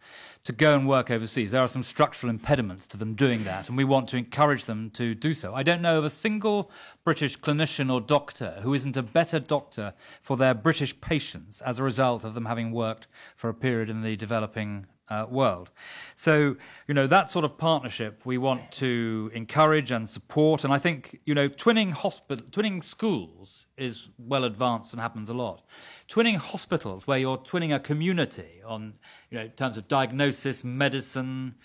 to go and work overseas. There are some structural impediments to them doing that, and we want to encourage them to do so. I don't know of a single British clinician or doctor who isn't a better doctor for their British patients as a result of them having worked for a period in the developing world. So, that sort of partnership we want to encourage and support. And I think, twinning schools is well advanced and happens a lot. Twinning hospitals, where you're twinning a community on, in terms of diagnosis, medicine,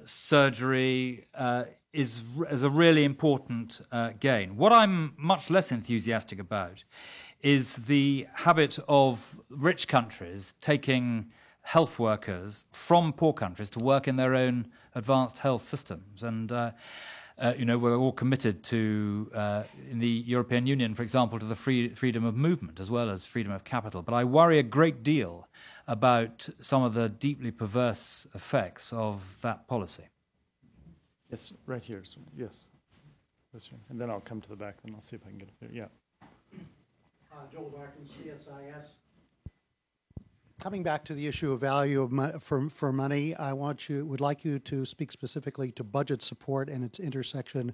surgery, is a really important gain. What I'm much less enthusiastic about is the habit of rich countries taking health workers from poor countries to work in their own advanced health systems. And, we're all committed to, in the European Union, for example, to the freedom of movement as well as freedom of capital. But I worry a great deal about some of the deeply perverse effects of that policy. Yes, right here. Yes. And then I'll come to the back, and I'll see if I can get it there. Yeah. Joel Larkin, CSIS. Coming back to the issue of value of for money, would like you to speak specifically to budget support and its intersection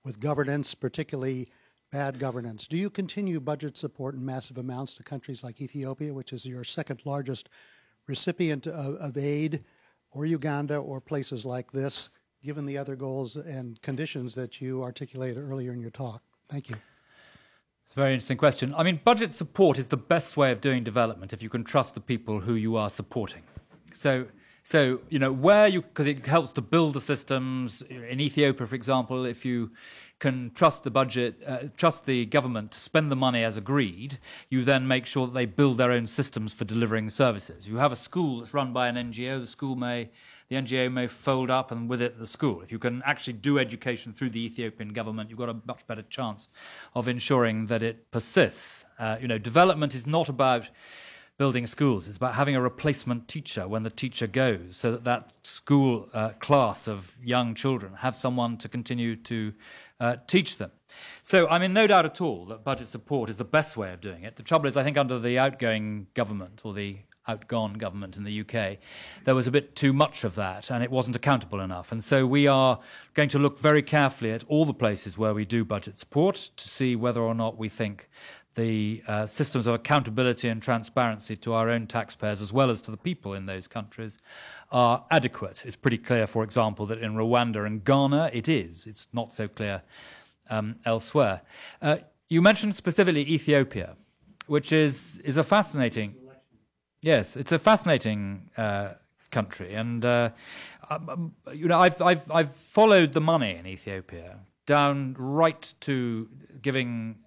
with governance, particularly bad governance. Do you continue budget support in massive amounts to countries like Ethiopia, which is your second largest recipient of aid, or Uganda, or places like this, given the other goals and conditions that you articulated earlier in your talk? Thank you. It's a very interesting question. I mean, budget support is the best way of doing development if you can trust the people who you are supporting. So because it helps to build the systems. In Ethiopia, for example, if you can trust the budget, trust the government to spend the money as agreed, you then make sure that they build their own systems for delivering services. You have a school that's run by an NGO, the NGO may fold up and with it the school. If you can actually do education through the Ethiopian government, you've got a much better chance of ensuring that it persists. Development is not about building schools. It's about having a replacement teacher when the teacher goes, so that school class of young children have someone to continue to teach them. So I'm in no doubt at all that budget support is the best way of doing it. The trouble is, I think under the outgoing government, or the outgone government in the UK, there was a bit too much of that, and it wasn't accountable enough. And so we are going to look very carefully at all the places where we do budget support to see whether or not we think the systems of accountability and transparency to our own taxpayers, as well as to the people in those countries, are adequate. It's pretty clear, for example, that in Rwanda and Ghana it is. It's not so clear elsewhere. You mentioned specifically Ethiopia, which is a fascinating... Yes, it's a fascinating country, and I've followed the money in Ethiopia down right to giving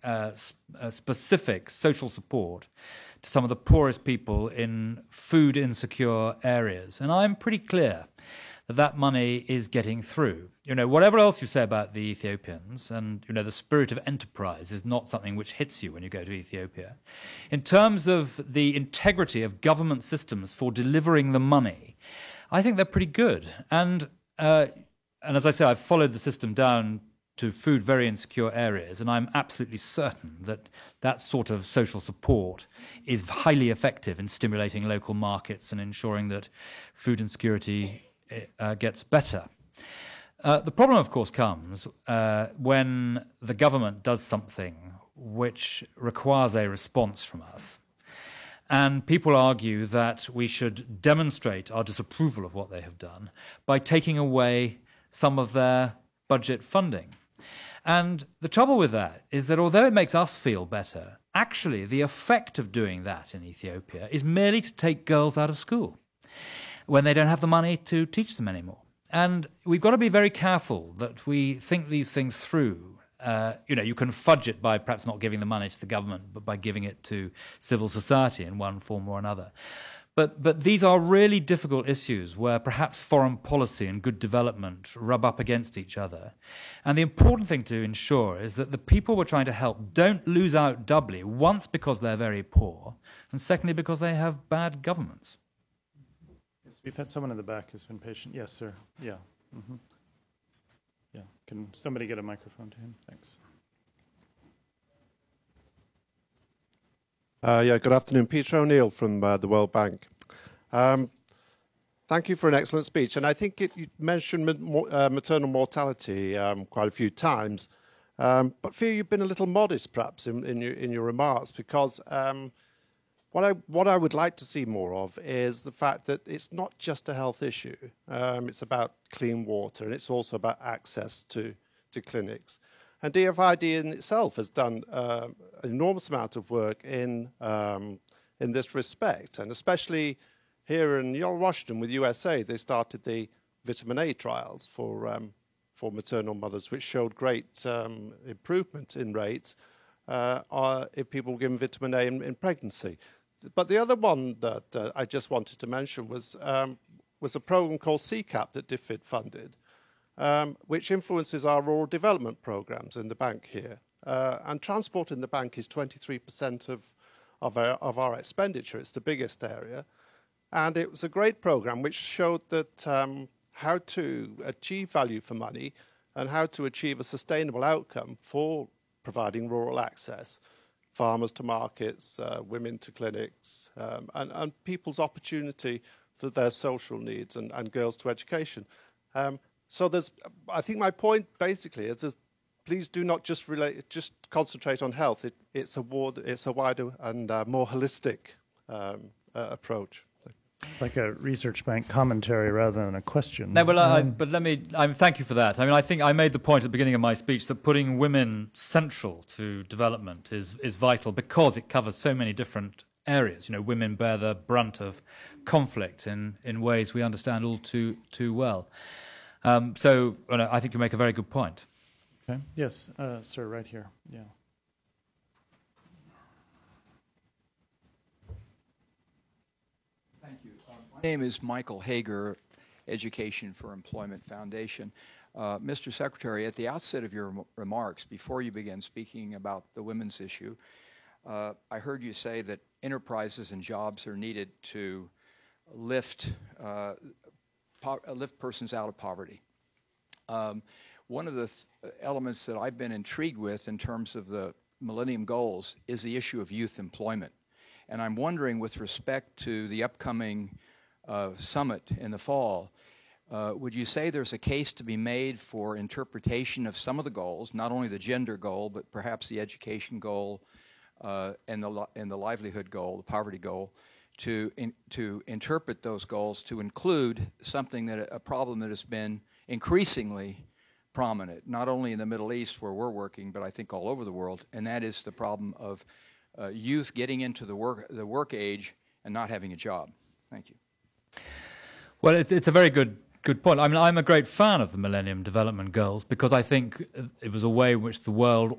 specific social support to some of the poorest people in food insecure areas, and I'm pretty clear that money is getting through. Whatever else you say about the Ethiopians, and the spirit of enterprise is not something which hits you when you go to Ethiopia. In terms of the integrity of government systems for delivering the money, I think they're pretty good. And as I say, I've followed the system down to food very insecure areas, and I'm absolutely certain that that sort of social support is highly effective in stimulating local markets and ensuring that food insecurity gets better. The problem, of course, comes when the government does something which requires a response from us. And people argue that we should demonstrate our disapproval of what they have done by taking away some of their budget funding. And the trouble with that is that although it makes us feel better, actually the effect of doing that in Ethiopia is merely to take girls out of school when they don't have the money to teach them anymore. And we've got to be very careful that we think these things through. You can fudge it by perhaps not giving the money to the government, but by giving it to civil society in one form or another. But these are really difficult issues where perhaps foreign policy and good development rub up against each other. And the important thing to ensure is that the people we're trying to help don't lose out doubly, once because they're very poor, and secondly because they have bad governments. We've had someone in the back who's been patient. Yes, sir. Yeah. Mm-hmm. Yeah. Can somebody get a microphone to him? Thanks. Good afternoon. Peter O'Neill from the World Bank. Thank you for an excellent speech. And I think you mentioned maternal mortality quite a few times. But fear you've been a little modest, perhaps, in your remarks, because what I would like to see more of is the fact that it's not just a health issue. It's about clean water, and it's also about access to clinics. And DFID in itself has done an enormous amount of work in this respect, and especially here in Washington with USA, they started the vitamin A trials for maternal mothers, which showed great improvement in rates if people were given vitamin A in pregnancy. But the other one that I just wanted to mention was a program called CCAP that DFID funded, which influences our rural development programs in the bank here. And transport in the bank is 23% of our expenditure. It's the biggest area. And it was a great program which showed that how to achieve value for money and how to achieve a sustainable outcome for providing rural access, farmers to markets, women to clinics, and people's opportunity for their social needs and girls to education. So I think my point basically is please do not just concentrate on health. It's a wider and more holistic approach. Like a research bank commentary rather than a question. No, but thank you for that. I mean, I think I made the point at the beginning of my speech that putting women central to development is vital because it covers so many different areas. You know, women bear the brunt of conflict in ways we understand all too well. So I think you make a very good point. Okay. Yes, sir, right here. Yeah. My name is Michael Hager, Education for Employment Foundation. Mr. Secretary, at the outset of your remarks, before you began speaking about the women's issue, I heard you say that enterprises and jobs are needed to lift persons out of poverty. One of the elements that I've been intrigued with in terms of the Millennium Goals is the issue of youth employment. And I'm wondering, with respect to the upcoming summit in the fall, would you say there's a case to be made for interpretation of some of the goals, not only the gender goal, but perhaps the education goal and the livelihood goal, the poverty goal, to interpret those goals to include something a problem that has been increasingly prominent, not only in the Middle East where we're working, but I think all over the world, and that is the problem of youth getting into the work age and not having a job. Thank you. Well, it's a very good point. I mean, I'm a great fan of the Millennium Development Goals because I think it was a way in which the world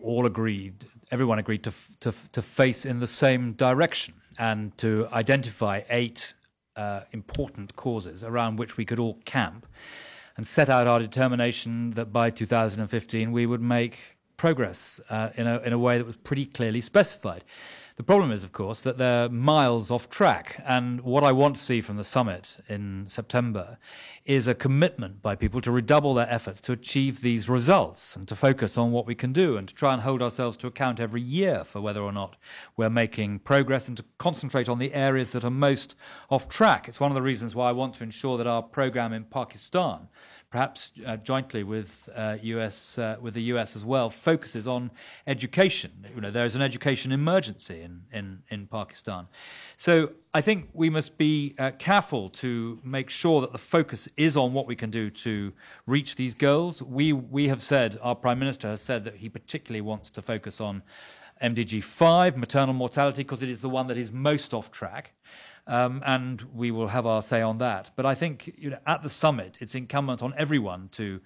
everyone agreed to face in the same direction and to identify 8 important causes around which we could all camp and set out our determination that by 2015 we would make progress in a way that was pretty clearly specified. The problem is, of course, that they're miles off track. And what I want to see from the summit in September is a commitment by people to redouble their efforts to achieve these results and to focus on what we can do and to try and hold ourselves to account every year for whether or not we're making progress and to concentrate on the areas that are most off track. It's one of the reasons why I want to ensure that our program in Pakistan, perhaps jointly with the US as well, focuses on education. You know, there is an education emergency in Pakistan. So I think we must be careful to make sure that the focus is on what we can do to reach these goals. We have said, our Prime Minister has said that he particularly wants to focus on MDG 5, maternal mortality, because it is the one that is most off track. And we will have our say on that. But I think at the summit, it's incumbent on everyone to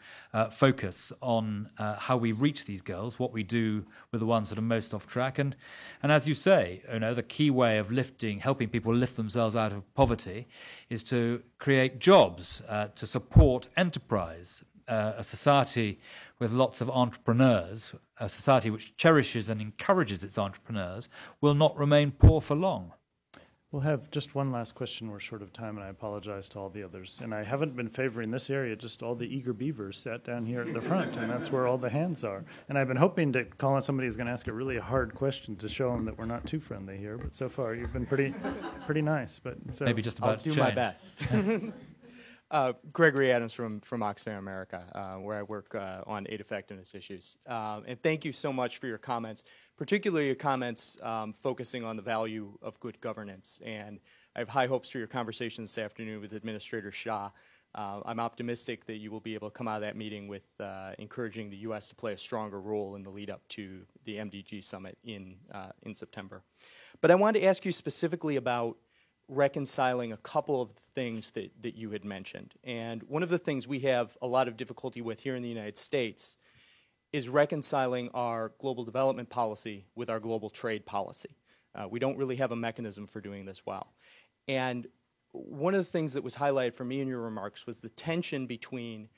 focus on how we reach these goals, what we do with the ones that are most off track. And as you say, the key way of helping people lift themselves out of poverty is to create jobs, to support enterprise, a society with lots of entrepreneurs, a society which cherishes and encourages its entrepreneurs, will not remain poor for long. We'll have just one last question. We're short of time, and I apologize to all the others. And I haven't been favoring this area, just all the eager beavers sat down here at the front, and that's where all the hands are. And I've been hoping to call on somebody who's going to ask a really hard question to show them that we're not too friendly here. But so far, you've been pretty nice. But so maybe just about I'll do my best. Gregory Adams from Oxfam America, where I work on aid effectiveness issues. And thank you so much for your comments, particularly your comments focusing on the value of good governance. And I have high hopes for your conversation this afternoon with Administrator Shah. I'm optimistic that you will be able to come out of that meeting with encouraging the U.S. to play a stronger role in the lead up to the MDG summit in September. But I wanted to ask you specifically about reconciling a couple of things that you had mentioned. And one of the things we have a lot of difficulty with here in the United States is reconciling our global development policy with our global trade policy. We don't really have a mechanism for doing this well. And one of the things that was highlighted for me in your remarks was the tension between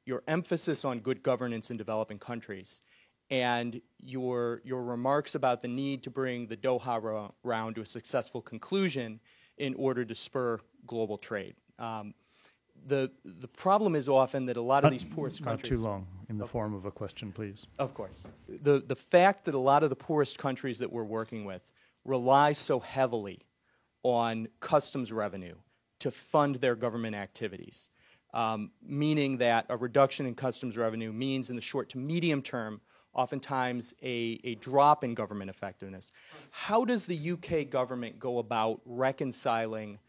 your emphasis on good governance in developing countries and your remarks about the need to bring the Doha round to a successful conclusion in order to spur global trade. The problem is often that a lot of these poorest countries... Not too long, in the form of a question, please. Of course. The fact that a lot of the poorest countries that we're working with rely so heavily on customs revenue to fund their government activities, meaning that a reduction in customs revenue means in the short to medium term oftentimes a drop in government effectiveness. How does the UK government go about reconciling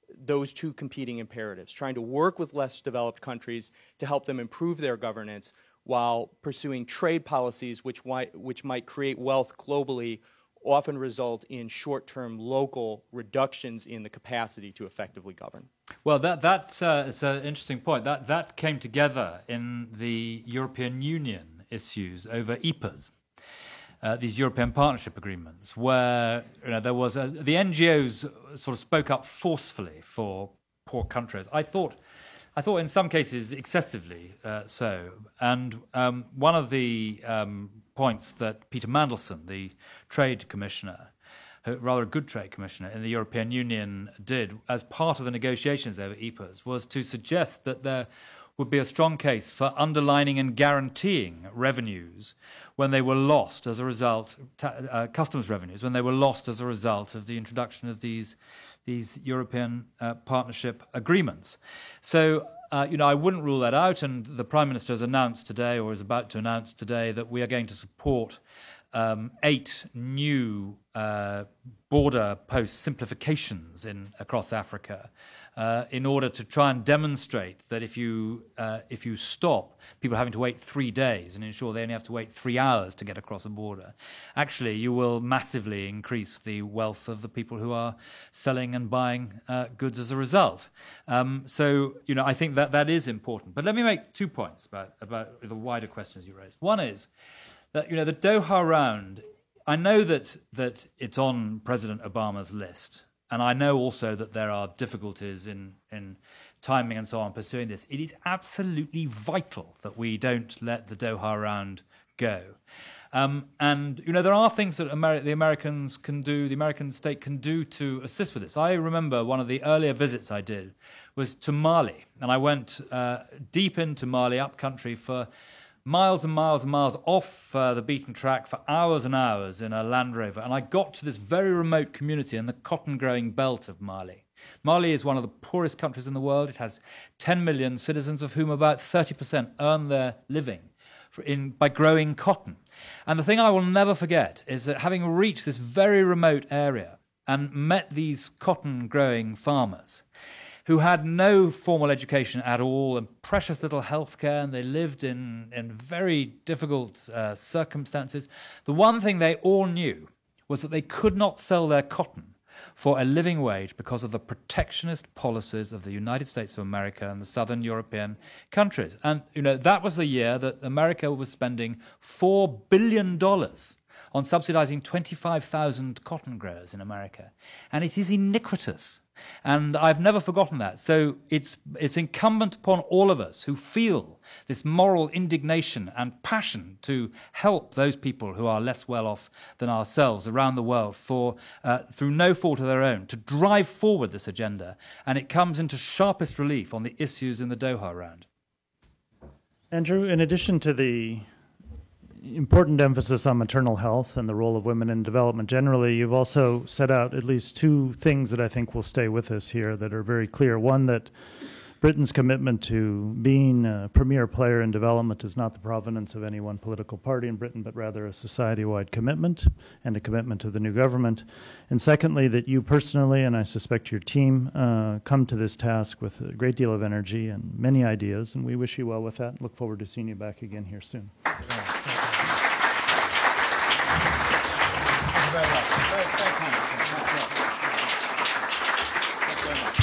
those two competing imperatives, trying to work with less developed countries to help them improve their governance while pursuing trade policies which might create wealth globally, often result in short-term local reductions in the capacity to effectively govern? Well, that's an interesting point. That came together in the European Union issues over EPAs, these European Partnership Agreements, where there was the NGOs sort of spoke up forcefully for poor countries. I thought in some cases excessively so. And one of the points that Peter Mandelson, the Trade Commissioner, rather a good trade commissioner in the European Union, did as part of the negotiations over EPAs was to suggest that there would be a strong case for underlining and guaranteeing revenues when they were lost as a result, customs revenues, when they were lost as a result of the introduction of these European partnership agreements. So, I wouldn't rule that out, and the Prime Minister has announced today, or is about to announce today, that we are going to support 8 new border post simplifications across Africa in order to try and demonstrate that if you stop people having to wait 3 days and ensure they only have to wait 3 hours to get across a border, actually you will massively increase the wealth of the people who are selling and buying goods as a result. So, I think that is important. But let me make 2 points about the wider questions you raised. One is that, the Doha round, I know that it's on President Obama's list. And I know also that there are difficulties in timing and so on pursuing this. It is absolutely vital that we don't let the Doha round go. And there are things that the Americans can do, the American state can do to assist with this. I remember one of the earlier visits I did was to Mali. And I went deep into Mali, up country, for miles and miles and miles off the beaten track for hours and hours in a Land Rover. And I got to this very remote community in the cotton-growing belt of Mali. Mali is one of the poorest countries in the world. It has 10 million citizens, of whom about 30% earn their living by growing cotton. And the thing I will never forget is that having reached this very remote area and met these cotton-growing farmers, who had no formal education at all and precious little health care, and they lived in very difficult circumstances. The one thing they all knew was that they could not sell their cotton for a living wage because of the protectionist policies of the United States of America and the southern European countries. And, that was the year that America was spending $4 billion on subsidizing 25,000 cotton growers in America. And it is iniquitous. And I've never forgotten that. So it's incumbent upon all of us who feel this moral indignation and passion to help those people who are less well off than ourselves around the world through no fault of their own, to drive forward this agenda. And it comes into sharpest relief on the issues in the Doha round. Andrew, in addition to the important emphasis on maternal health and the role of women in development generally, you've also set out at least 2 things that I think will stay with us here that are very clear. One, that Britain's commitment to being a premier player in development is not the provenance of any one political party in Britain, but rather a society-wide commitment and a commitment of the new government. And secondly, that you personally, and I suspect your team, come to this task with a great deal of energy and many ideas, and we wish you well with that and look forward to seeing you back again here soon. Thank you very much. Very kind. Thank you very much.